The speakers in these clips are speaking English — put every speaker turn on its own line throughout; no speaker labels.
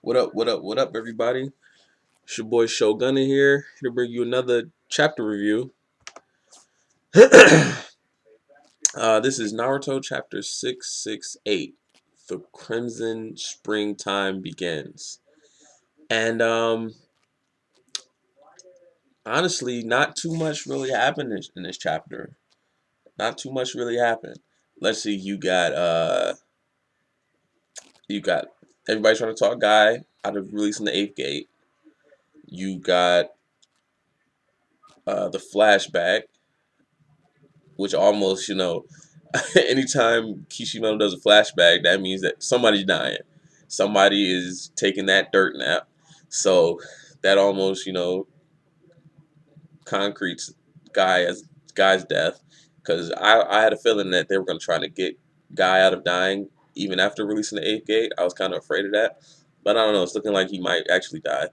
What up, what up, what up, everybody? It's your boy Shogun in here to bring you another chapter review. This is Naruto chapter 668. The Crimson Springtime Begins. And honestly, not too much really happened in this chapter. Not too much really happened. Let's see, you got everybody trying to talk guy out of releasing the eighth gate. You got the flashback, which almost, anytime Kishimoto does a flashback, that means that somebody's dying. Somebody is taking that dirt nap. So that almost, concretes guy's death. Because I had a feeling that they were going to try to get Guy out of dying even after releasing the eighth gate. I was kind of afraid of that. But I don't know. It's looking like he might actually die.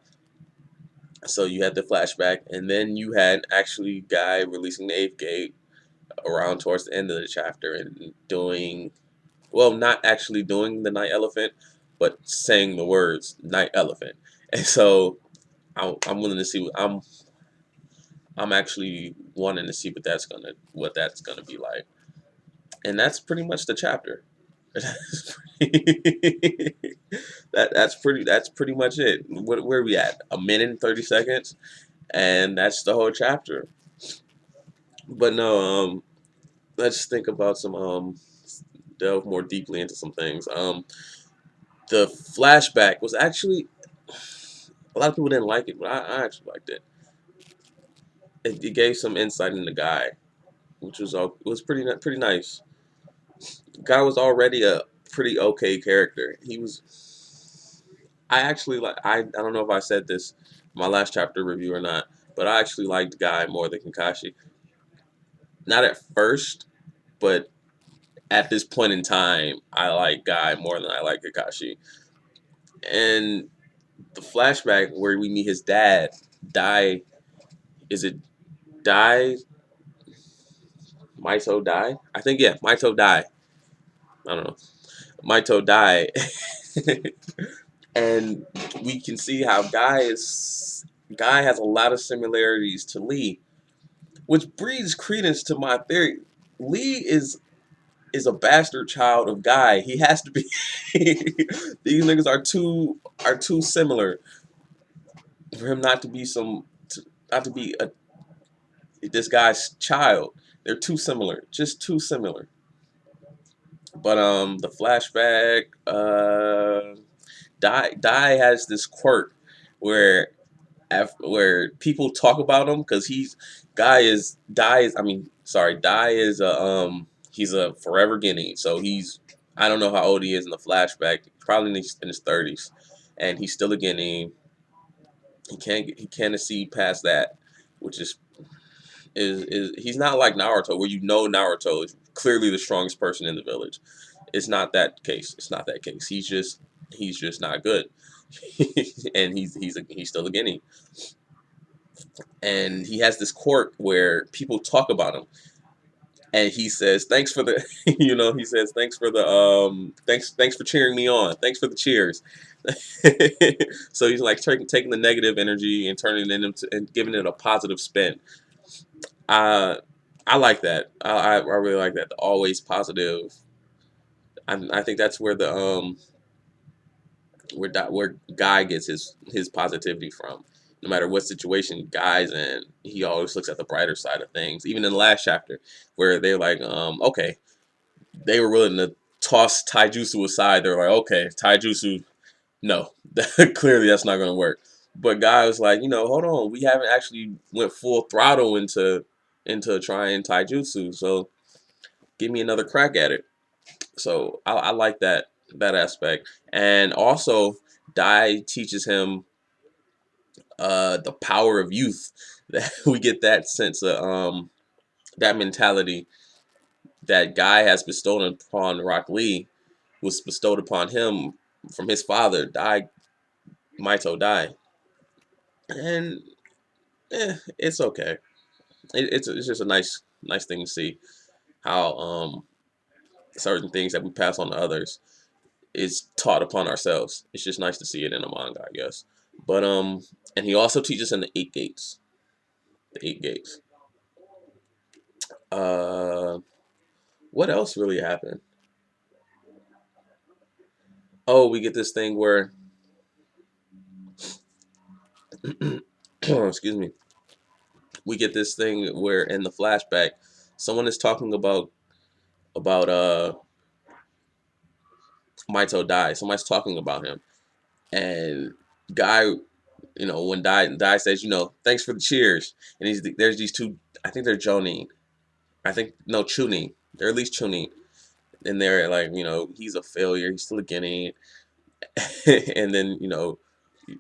So you had the flashback, and then you had actually Guy releasing the eighth gate around towards the end of the chapter and doing, well, not actually doing the night elephant, but saying the words night elephant. And so I'm willing to see I'm actually wanting to see what that's gonna be like. And that's pretty much the chapter. That's pretty much it. Where are we at? A minute and 30 seconds, and that's the whole chapter. But no, let's think about some delve more deeply into some things. The flashback was actually, a lot of people didn't like it, but I actually liked it. It gave some insight in the guy, which was pretty nice. Guy was already a pretty okay character. He was. I actually like. I don't know if I said this in my last chapter review or not, but I actually liked Guy more than Kakashi. Not at first, but at this point in time, I like Guy more than I like Kakashi. And the flashback where we meet his dad, Dai, is it Dai? Maito Dai? I think, yeah, Maito Dai. I don't know. Maito Dai. And we can see how Guy has a lot of similarities to Lee, which breeds credence to my theory. Lee is a bastard child of Guy. He has to be. These niggas are too similar for him not to be this guy's child. They're too similar, just too similar. But the flashback, Dai has this quirk where where people talk about him because Dai is a he's a forever Guinea. So I don't know how old he is in the flashback. Probably in his 30s, and he's still a Guinea. He can't see past that, which is he's not like Naruto, where Naruto is clearly the strongest person in the village. It's not that case. It's not that case. He's just not good, and he's still a Guinea. And he has this quirk where people talk about him, and he says thanks for the he says thanks for cheering me on, thanks for the cheers. So he's like taking the negative energy and turning it into and giving it a positive spin. uh I like that. I really like that, the always positive. I think that's where the where Guy gets his positivity from. No matter what situation Guy's in, he always looks at the brighter side of things. Even in the last chapter, where they're like, okay, they were willing to toss Taijutsu aside. They're like, okay, Taijutsu, no, clearly that's not going to work. But Guy was like, hold on, we haven't actually went full throttle into trying Taijutsu, so give me another crack at it. So I like that aspect, and also Dai teaches him the power of youth. That we get that sense of that mentality that Guy has bestowed upon Rock Lee was bestowed upon him from his father, Maito Dai, and it's okay. It's just a nice thing to see how certain things that we pass on to others is taught upon ourselves. It's just nice to see it in a manga, I guess. But and he also teaches in the eight gates. The eight gates. Uh, what else really happened? Oh, we get this thing where, excuse me, we get this thing where in the flashback, someone is talking about Maito Dai. Somebody's talking about him, and guy, when Dai says, thanks for the cheers, and there's these two, I think they're Jonin, I think no Chunin, they're at least Chunin, and they're like, he's a failure, he's still a guinea, and then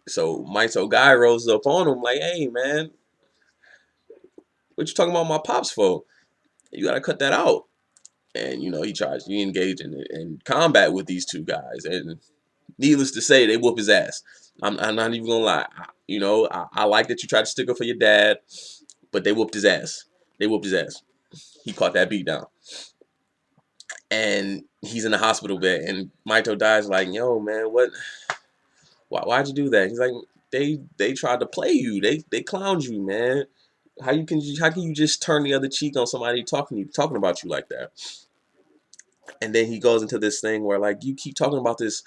so Maito Guy rolls up on him like, hey man, what you talking about my pops for? You gotta cut that out. And he tries to engage in combat with these two guys, and needless to say, they whoop his ass. I'm not even gonna lie. I like that you tried to stick up for your dad, but they whooped his ass. They whooped his ass. He caught that beat down, and he's in the hospital bed. And Maito dies like, yo man, what? Why'd you do that? He's like, they tried to play you. They clowned you, man. How can you just turn the other cheek on somebody talking about you like that? And then he goes into this thing where like you keep talking about this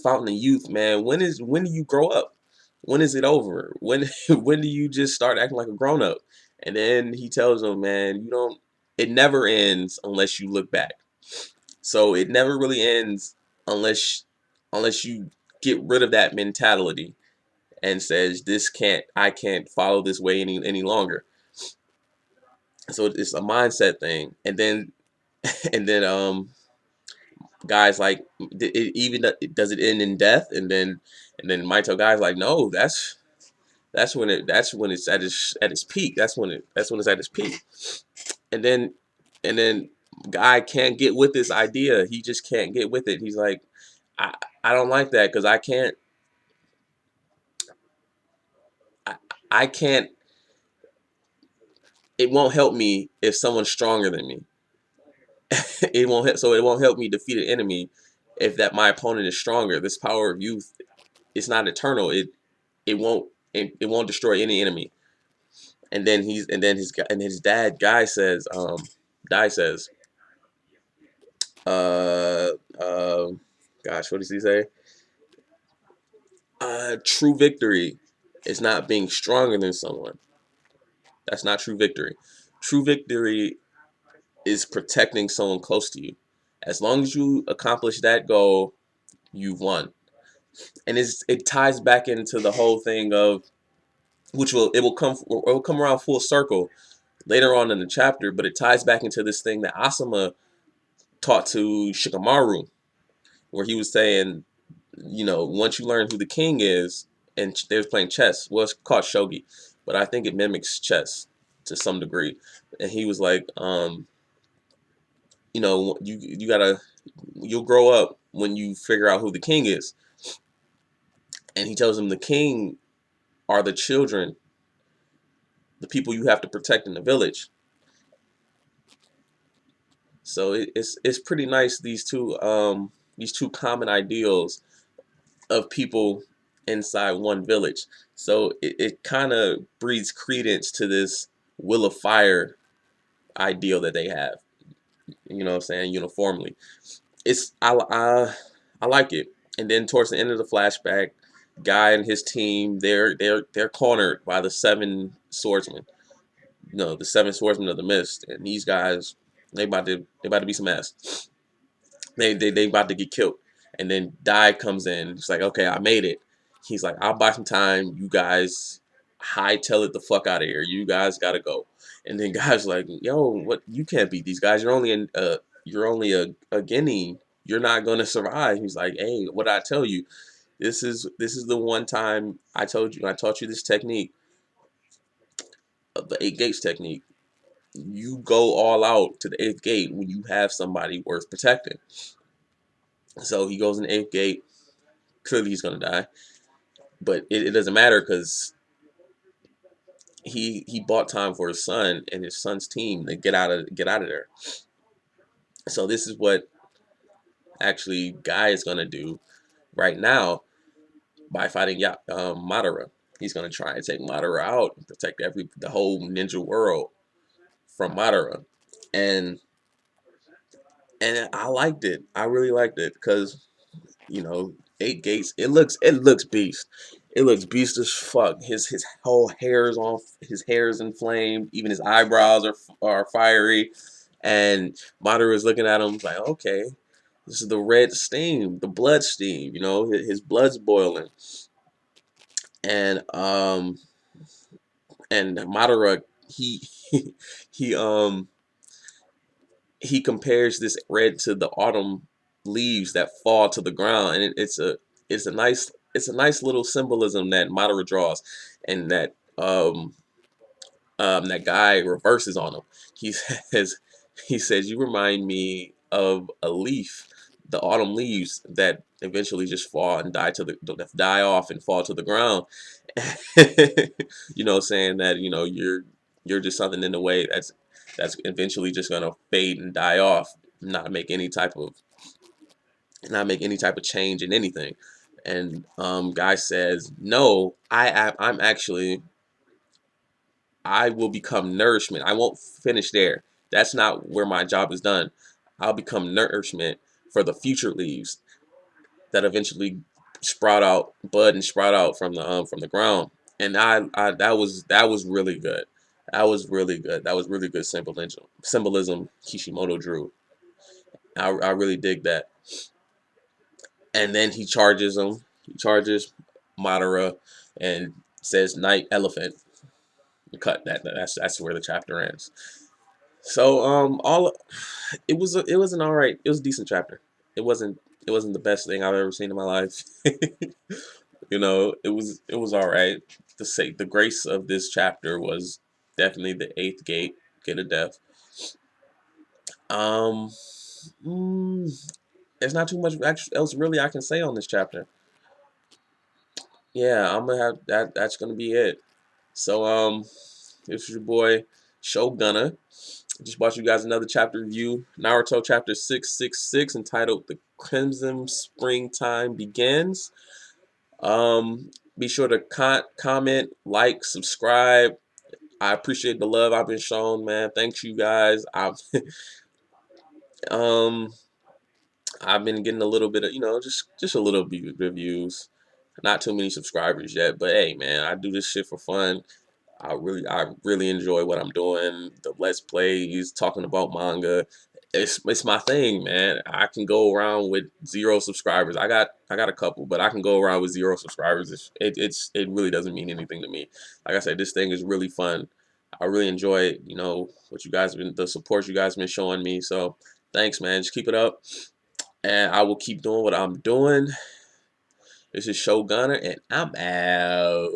fountain of youth, man. When do you grow up? When is it over? When when do you just start acting like a grown up? And then he tells him, man, you don't. It never ends unless you look back. So it never really ends unless you get rid of that mentality and says I can't follow this way any longer. So it's a mindset thing, and then and then guys like does it end in death, and then Maito guys like, no, that's when it's at its peak. That's when it's at its peak. And then and then guy can't get with this idea. He just can't get with it. He's like, I don't like that because I, I can't it won't help me if someone's stronger than me. It won't help me defeat an enemy if that my opponent is stronger. This power of youth, it's not eternal. It won't destroy any enemy. And then his dad guy says, Dai says, uh uh gosh, what does he say? True victory is not being stronger than someone. That's not true victory. True victory is protecting someone close to you. As long as you accomplish that goal, you've won. And it ties back into the whole thing of it will come around full circle later on in the chapter, but it ties back into this thing that Asuma taught to Shikamaru, where he was saying, once you learn who the king is, and they was playing chess. Well, it's called shogi, but I think it mimics chess to some degree. And he was like, you'll grow up when you figure out who the king is. And he tells him the king are the children, the people you have to protect in the village. So it's pretty nice, these two common ideals of people inside one village. So it kind of breeds credence to this will of fire ideal that they have. You know what I'm saying? Uniformly, I like it. And then towards the end of the flashback, Guy and his team, they're cornered by the seven swordsmen. The seven swordsmen of the mist, and these guys, they about to be some ass. They about to get killed. And then Dai comes in. He's like, okay, I made it. He's like, I'll buy some time. You guys hightail it the fuck out of here. You guys gotta go. And then guys like, yo, what? You can't beat these guys. You're only a guinea. You're not gonna survive. He's like, hey, what did I tell you? This is the one time I told you. I taught you this technique, the eight gates technique. You go all out to the eighth gate when you have somebody worth protecting. So he goes in the eighth gate. Clearly, he's gonna die, but it doesn't matter because he bought time for his son and his son's team to get out of there. So this is what actually Guy is gonna do right now by fighting Madara. He's gonna try and take Madara out and protect the whole ninja world from Madara. And I liked it. I really liked it because Eight Gates. It looks beast. It looks beast as fuck. His whole hair's on. His hair's inflamed. Even his eyebrows are fiery. And Madara is looking at him like, okay, this is the red steam, the blood steam. His blood's boiling. And Madara, he he he compares this red to the autumn leaves that fall to the ground, and it's a nice little symbolism that Madara draws, and that Guy reverses on him. He says you remind me of a leaf, the autumn leaves that eventually just fall and die off and fall to the ground. Saying that you're just something in the way that's eventually just gonna fade and die off, not make any type of change in anything. And Guy says, "No, I'm actually I will become nourishment. I won't finish there. That's not where my job is done. I'll become nourishment for the future leaves that eventually bud and sprout out from the ground." And that was really good. That was really good. That was really good symbolism Kishimoto drew. I really dig that. And then he charges him. He charges Madara and says "Night Elephant." Cut that. That's where the chapter ends. So all it was an all right. It was a decent chapter. It wasn't the best thing I've ever seen in my life. It was all right. The grace of this chapter was definitely the eighth gate of death. Um, there's not too much else really I can say on this chapter. Yeah, I'm gonna have that. That's gonna be it. So this is your boy Shogunna. Just brought you guys another chapter review. Naruto chapter 666 entitled "The Crimson Springtime Begins." Be sure to comment, like, subscribe. I appreciate the love I've been shown, man. Thanks you guys. Um I've been getting a little bit of, just a little bit reviews. Not too many subscribers yet, but hey, man, I do this shit for fun. I really enjoy what I'm doing. The Let's Plays, talking about manga. It's my thing, man. I can go around with 0 subscribers. I got a couple, but I can go around with 0 subscribers. It really doesn't mean anything to me. Like I said, this thing is really fun. I really enjoy it. What you guys been the support you guys been showing me. So thanks, man. Just keep it up, and I will keep doing what I'm doing. This is Shogunner, and I'm out.